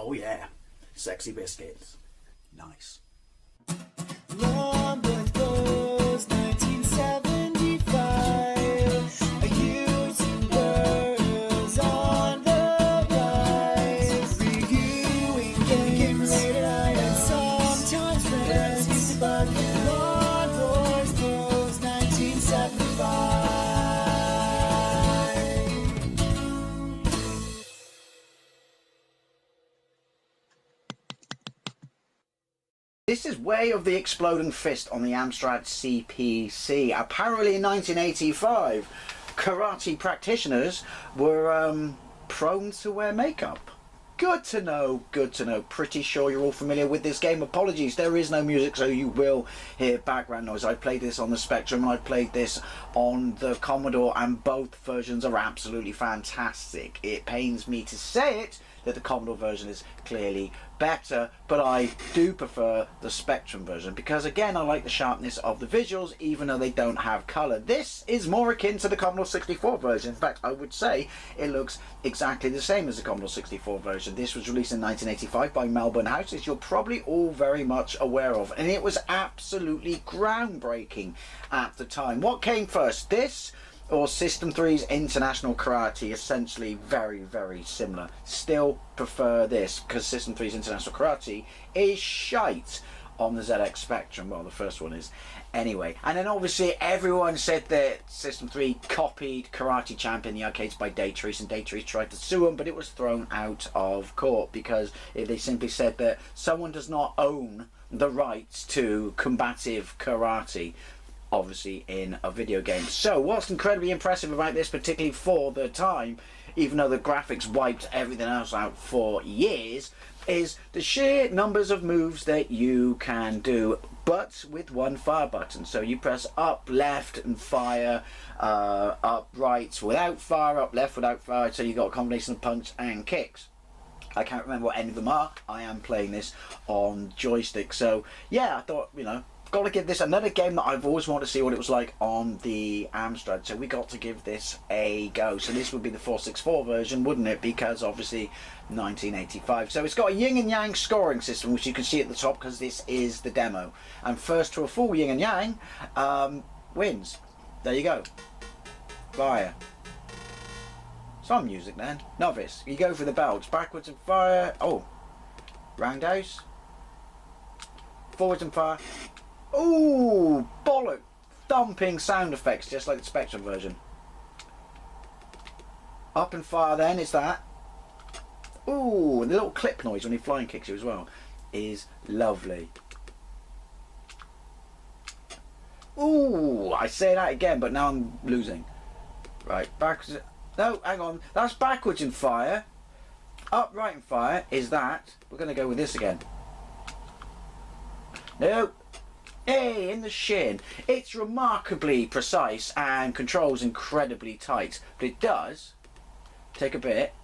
Oh yeah, sexy biscuits. Nice. London Blues 1975. A YouTuber's on the rise. Reviewing games late at night and sometimes friends. But Lord Boys Blues 1975. This is Way of the Exploding Fist on the Amstrad CPC. Apparently in 1985, karate practitioners were prone to wear makeup. Good to know, good to know. Pretty sure you're all familiar with this game. Apologies, there is no music, so you will hear background noise. I played this on the Spectrum and I played this on the Commodore, and both versions are absolutely fantastic. It pains me to say it, that the Commodore version is clearly better, but I do prefer the Spectrum version because, again, I like the sharpness of the visuals even though they don't have colour. This is more akin to the Commodore 64 version. In fact, I would say it looks exactly the same as the Commodore 64 version. This was released in 1985 by Melbourne House, as you're probably all very much aware of, and it was absolutely groundbreaking at the time. What came first, this or System 3's International Karate? Essentially very, very similar. Still prefer this because System 3's International Karate is shite on the ZX Spectrum. Well, the first one is anyway. And then obviously everyone said that System 3 copied Karate Champ in the arcades by Daytrace, and Daytrace tried to sue them, but it was thrown out of court because they simply said that someone does not own the rights to combative karate, obviously in a video game. So what's incredibly impressive about this, particularly for the time, even though the graphics wiped everything else out for years, is the sheer numbers of moves that you can do, but with one fire button. So you press up, left and fire, up, right without fire, up, left without fire, so you got a combination of punch and kicks. I can't remember what any of them are. I am playing this on joystick, so yeah, I thought, you know, got to give this another game that I've always wanted to see what it was like on the Amstrad, so we got to give this a go. So this would be the 464 version, wouldn't it, because obviously 1985. So it's got a yin and yang scoring system, which you can see at the top because this is the demo, and first to a full yin and yang wins. There you go. Fire. Some music then. Novice, you go for the belts, backwards and fire. Oh, roundhouse, forwards and fire. Ooh, bollock! Thumping sound effects, just like the Spectrum version. Up and fire then, is that. Ooh, and the little clip noise when he flying kicks you as well is lovely. Ooh, I say that again, but now I'm losing. Right, backwards. No, hang on. That's backwards in fire. Upright in fire is that. We're going to go with this again. No. Hey, in the shin. It's remarkably precise and controls incredibly tight, but it does take a bit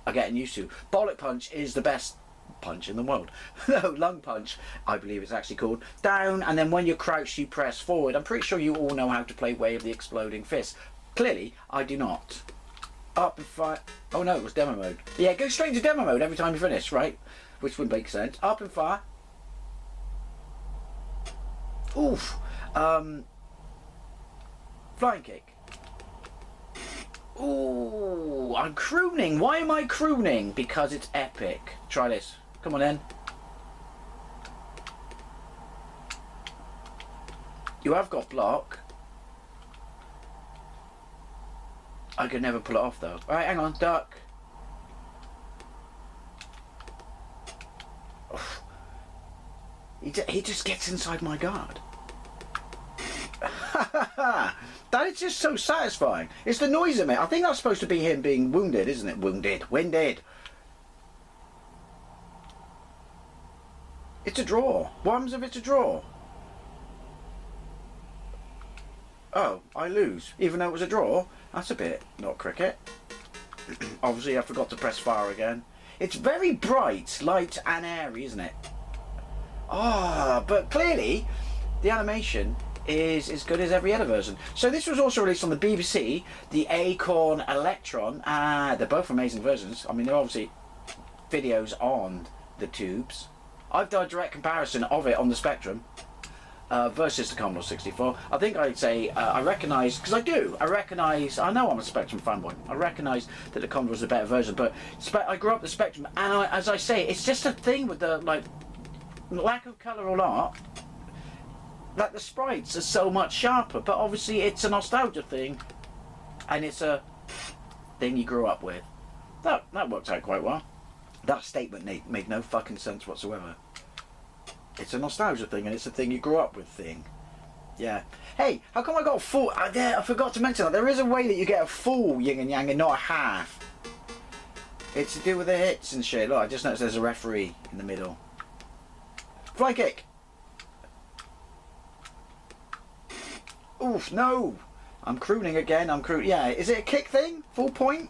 of getting used to. Bollock punch is the best punch in the world. No, lung punch, I believe it's actually called. Down, and then when you're crouched, you press forward. I'm pretty sure you all know how to play Way of the Exploding Fist. Clearly, I do not. Up and fire. Oh no, it was demo mode. Yeah, go straight into demo mode every time you finish, right? Which would make sense. Up and fire. Oof. Flying kick. Ooh, I'm crooning. Why am I crooning? Because it's epic. Try this. Come on then. You have got block. I could never pull it off though. Alright, hang on. Duck. Oof. He just gets inside my guard. That is just so satisfying. It's the noise of it. I think that's supposed to be him being wounded, isn't it? Wounded. Winded. It's a draw. What happens if it's a draw? Oh, I lose. Even though it was a draw? That's a bit not cricket. Obviously I forgot to press fire again. It's very bright, light and airy, isn't it? Ah, but clearly the animation is as good as every other version. So this was also released on the BBC, the Acorn Electron. They're both amazing versions. I mean, they're obviously videos on the tubes. I've done a direct comparison of it on the Spectrum versus the Commodore 64. I think I'd say I recognise, because I know I'm a Spectrum fanboy, I recognise that the Commodore's a better version, but I grew up with the Spectrum, and as I say, it's just a thing with the, like, lack of colour or not, like the sprites are so much sharper, but obviously it's a nostalgia thing, and it's a thing you grew up with. That worked out quite well. That statement made no fucking sense whatsoever. It's a nostalgia thing, and it's a thing you grew up with thing. Yeah. Hey, how come I got a full... I forgot to mention that. There is a way that you get a full yin and yang and not a half. It's to do with the hits and shit. Look, I just noticed there's a referee in the middle. Fly kick. Oof, no. I'm crooning again. Yeah, is it a kick thing? Full point?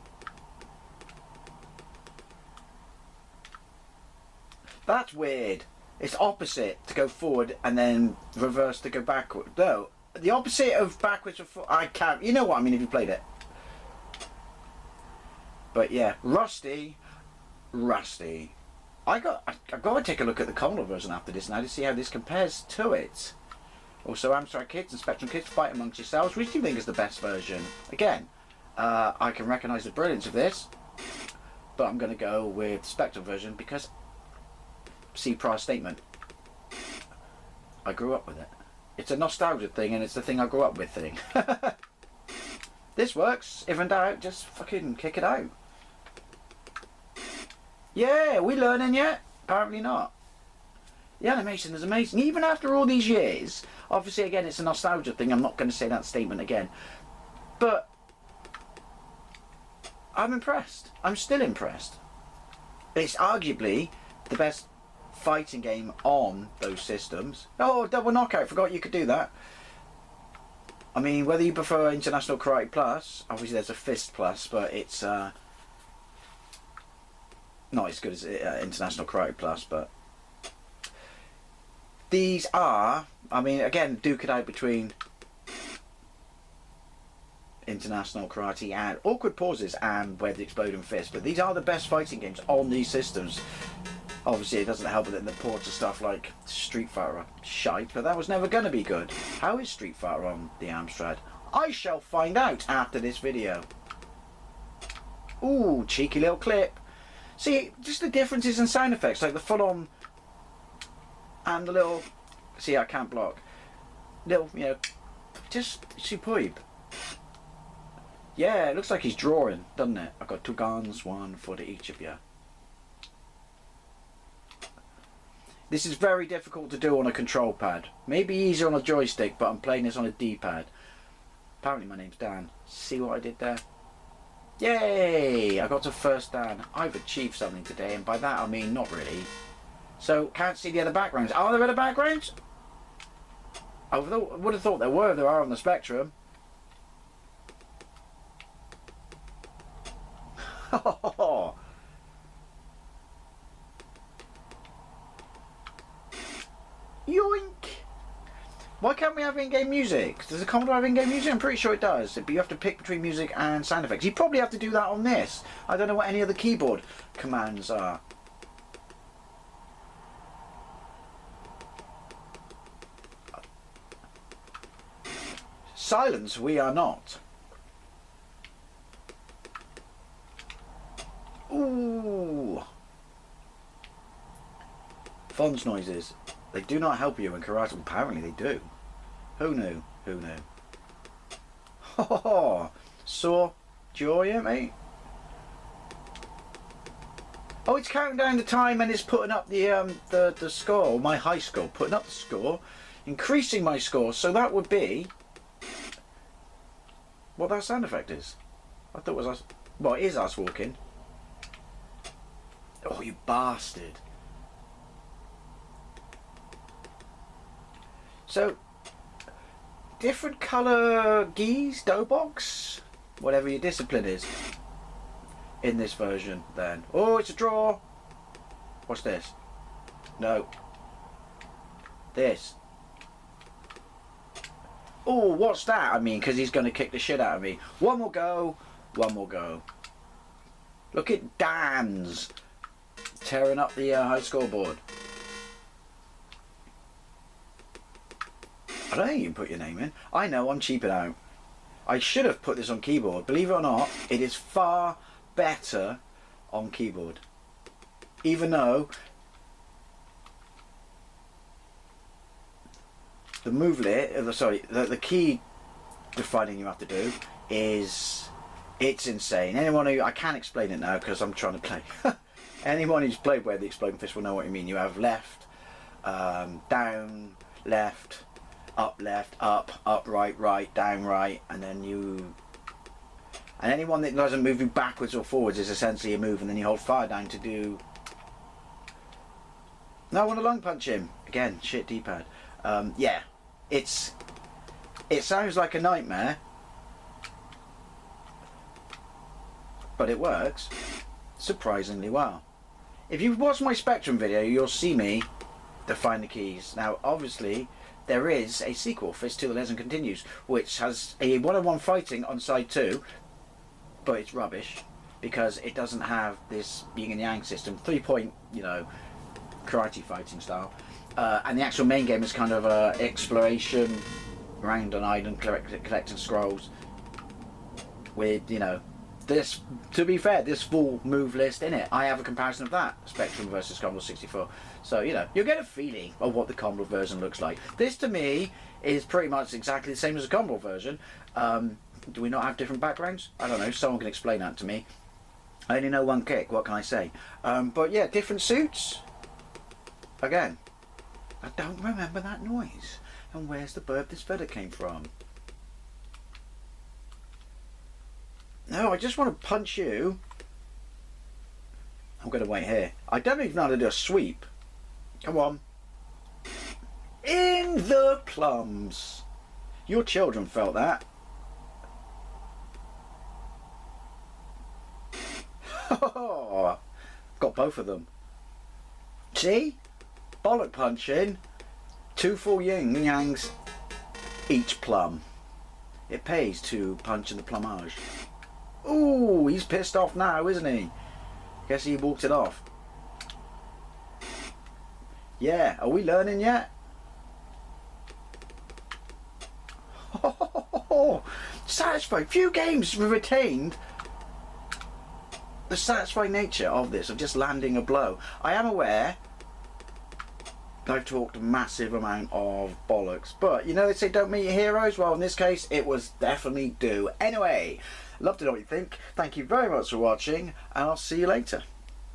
That's weird. It's opposite to go forward and then reverse to go backward. No, the opposite of backwards or forward. I can't. You know what I mean if you played it. But yeah, rusty. I've got to take a look at the Commodore version after this now to see how this compares to it. Also, Amstrad Kids and Spectrum Kids, fight amongst yourselves. Which do you think is the best version? Again, I can recognise the brilliance of this, but I'm going to go with Spectrum version because. See prior statement. I grew up with it. It's a nostalgia thing, and it's the thing I grew up with thing. This works. If in doubt, just fucking kick it out. Yeah, we learning yet? Apparently not. The animation is amazing. Even after all these years, obviously again it's a nostalgia thing. I'm not going to say that statement again. But I'm impressed. I'm still impressed. It's arguably the best fighting game on those systems. Oh, double knockout, forgot you could do that. I mean, whether you prefer International Karate Plus, obviously there's a Fist Plus, but it's not as good as International Karate Plus, but these are, I mean, again, duke it out between International Karate and Awkward Pauses and Where the Exploding Fist, but these are the best fighting games on these systems. Obviously it doesn't help that in the ports of stuff like Street Fighter are shite, but that was never going to be good. How is Street Fighter on the Amstrad? I shall find out after this video. Ooh, cheeky little clip. See, just the differences in sound effects, like the full-on and the little... See, I can't block. Little, you know, just superb. Yeah, it looks like he's drawing, doesn't it? I've got 2 guns, 1 for each of you. This is very difficult to do on a control pad. Maybe easier on a joystick, but I'm playing this on a D-pad. Apparently my name's Dan. See what I did there? Yay! I got to first Dan. I've achieved something today, and by that I mean not really. So, can't see the other backgrounds. Are there other backgrounds? I would have thought there were if there are on the Spectrum. Yoink! Why can't we have in-game music? Does the Commodore have in-game music? I'm pretty sure it does. But you have to pick between music and sound effects. You probably have to do that on this. I don't know what any other keyboard commands are. Silence, we are not. Ooh. Fonz noises. They do not help you in karate. Apparently they do. Who knew? Who knew? Oh, saw joy, eh, mate? Oh, it's counting down the time and it's putting up the score, my high score, putting up the score, increasing my score. So that would be what that sound effect is. I thought it was us. Well, it is us walking. Oh, you bastard. So, different colour geese, doughbox, whatever your discipline is, in this version then. Oh, it's a draw. What's this? No. This. Oh, what's that? I mean, because he's going to kick the shit out of me. One more go. One more go. Look at Dan's tearing up the high scoreboard. I don't think you can put your name in. I know, I'm cheaping out. I should have put this on keyboard. Believe it or not, it is far better on keyboard. Even though the the key defining you have to do is, it's insane. Anyone who, I can't explain it now because I'm trying to play. Anyone who's played Where the Exploding Fist will know what I mean. You have left, down, left, up, right, right, down, right, and then you... And anyone that doesn't move you backwards or forwards is essentially a move, and then you hold fire down to do... No, I want to lung punch him. Again, shit D-pad. Yeah, it sounds like a nightmare, but it works surprisingly well. If you've watched my Spectrum video, you'll see me define the keys. Now, obviously, there is a sequel, Fist Till the Legend Continues, which has a one-on-one fighting on side 2, but it's rubbish because it doesn't have this yin and yang system, 3-point, you know, karate fighting style. And the actual main game is kind of exploration around an island, collecting scrolls with, you know, this, to be fair, this full move list in it. I have a comparison of that, Spectrum versus Commodore 64. So, you know, you'll get a feeling of what the Commodore version looks like. This, to me, is pretty much exactly the same as the Commodore version. Do we not have different backgrounds? I don't know, someone can explain that to me. I only know one kick, what can I say? But yeah, different suits. Again, I don't remember that noise. And where's the bird this feather came from? No, I just want to punch you. I'm going to wait here. I don't even know how to do a sweep. Come on. In the plums. Your children felt that. Oh, got both of them. See? Bollock punching. 2 full yin yangs each plum. It pays to punch in the plumage. Ooh, he's pissed off now, isn't he? Guess he walked it off. Yeah, are we learning yet? Satisfying. Few games retained the satisfying nature of this, of just landing a blow. I am aware I've talked a massive amount of bollocks, but you know, they say don't meet your heroes. Well, in this case, it was definitely do. Anyway, love to know what you think. Thank you very much for watching, and I'll see you later.